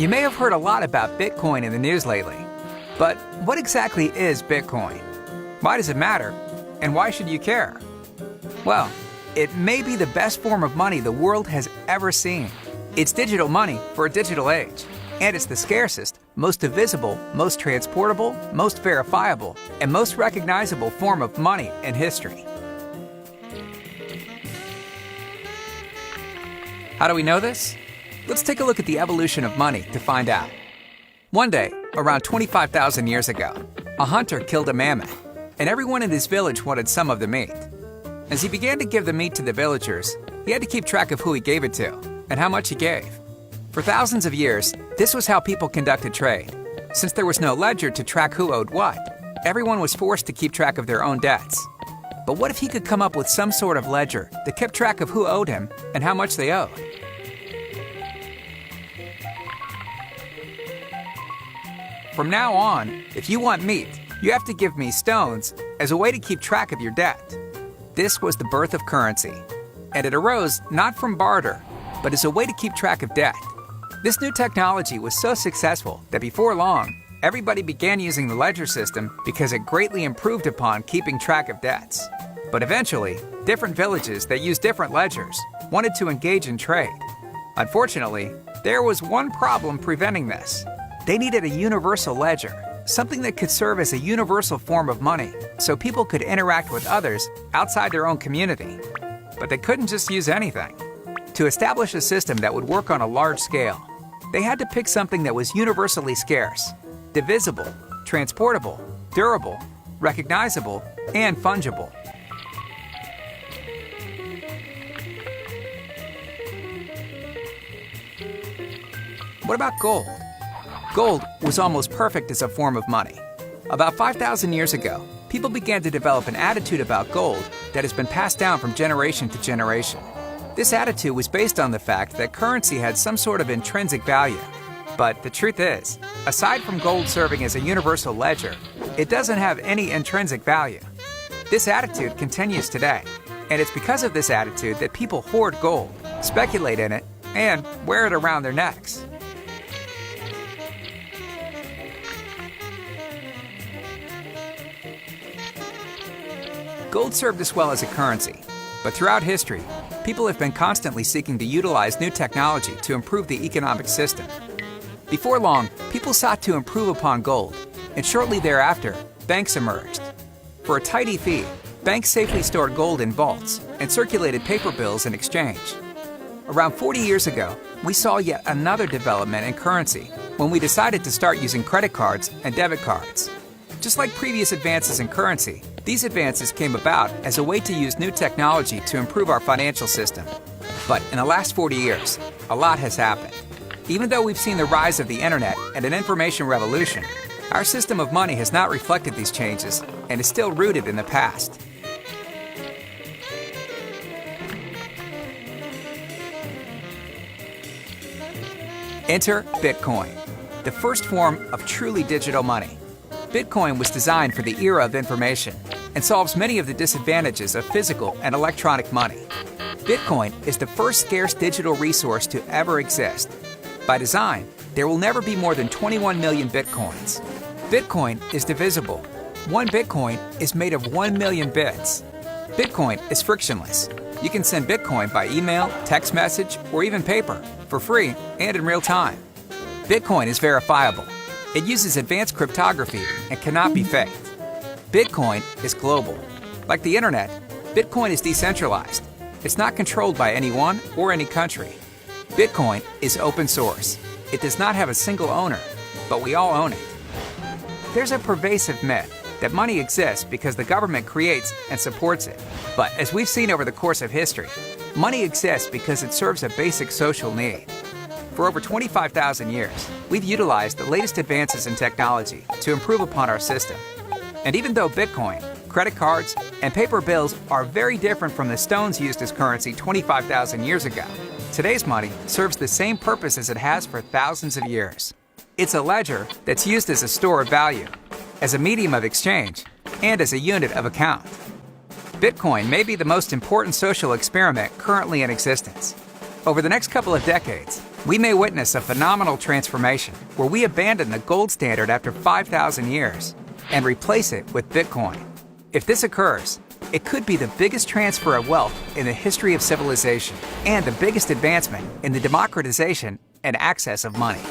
You may have heard a lot about Bitcoin in the news lately. But what exactly is Bitcoin? Why does it matter? And why should you care? Well, it may be the best form of money the world has ever seen. It's digital money for a digital age. And it's the scarcest, most divisible, most transportable, most verifiable, and most recognizable form of money in history. How do we know this? Let's take a look at the evolution of money to find out. One day, around 25,000 years ago, a hunter killed a mammoth, and everyone in his village wanted some of the meat. As he began to give the meat to the villagers, he had to keep track of who he gave it to and how much he gave. For thousands of years, this was how people conducted trade. Since there was no ledger to track who owed what, everyone was forced to keep track of their own debts. But what if he could come up with some sort of ledger that kept track of who owed him and how much they owed? From now on, if you want meat, you have to give me stones as a way to keep track of your debt. This was the birth of currency, and it arose not from barter, but as a way to keep track of debt. This new technology was so successful that before long, everybody began using the ledger system because it greatly improved upon keeping track of debts. But eventually, different villages that used different ledgers wanted to engage in trade. Unfortunately, there was one problem preventing this. They needed a universal ledger, something that could serve as a universal form of money so people could interact with others outside their own community. But they couldn't just use anything. To establish a system that would work on a large scale, they had to pick something that was universally scarce, divisible, transportable, durable, recognizable, and fungible. What about gold? Gold was almost perfect as a form of money. About 5,000 years ago, people began to develop an attitude about gold that has been passed down from generation to generation. This attitude was based on the fact that currency had some sort of intrinsic value. But the truth is, aside from gold serving as a universal ledger, it doesn't have any intrinsic value. This attitude continues today, and it's because of this attitude that people hoard gold, speculate in it, and wear it around their necks. Gold served us well as a currency, but throughout history, people have been constantly seeking to utilize new technology to improve the economic system. Before long, people sought to improve upon gold, and shortly thereafter, banks emerged. For a tidy fee, banks safely stored gold in vaults and circulated paper bills in exchange. Around 40 years ago, we saw yet another development in currency when we decided to start using credit cards and debit cards. Just like previous advances in currency, these advances came about as a way to use new technology to improve our financial system. But in the last 40 years, a lot has happened. Even though we've seen the rise of the internet and an information revolution, our system of money has not reflected these changes and is still rooted in the past. Enter Bitcoin, the first form of truly digital money. Bitcoin was designed for the era of information and solves many of the disadvantages of physical and electronic money. Bitcoin is the first scarce digital resource to ever exist. By design, there will never be more than 21 million Bitcoins. Bitcoin is divisible. One Bitcoin is made of 1 million bits. Bitcoin is frictionless. You can send Bitcoin by email, text message, or even paper, for free and in real time. Bitcoin is verifiable. It uses advanced cryptography and cannot be faked. Bitcoin is global. Like the internet, Bitcoin is decentralized. It's not controlled by anyone or any country. Bitcoin is open source. It does not have a single owner, but we all own it. There's a pervasive myth that money exists because the government creates and supports it. But as we've seen over the course of history, money exists because it serves a basic social need. For over 25,000 years, we've utilized the latest advances in technology to improve upon our system. And even though Bitcoin, credit cards, and paper bills are very different from the stones used as currency 25,000 years ago, today's money serves the same purpose as it has for thousands of years. It's a ledger that's used as a store of value, as a medium of exchange, and as a unit of account. Bitcoin may be the most important social experiment currently in existence. Over the next couple of decades, We may witness a phenomenal transformation where we abandon the gold standard after 5,000 years and replace it with Bitcoin. If this occurs, it could be the biggest transfer of wealth in the history of civilization and the biggest advancement in the democratization and access of money.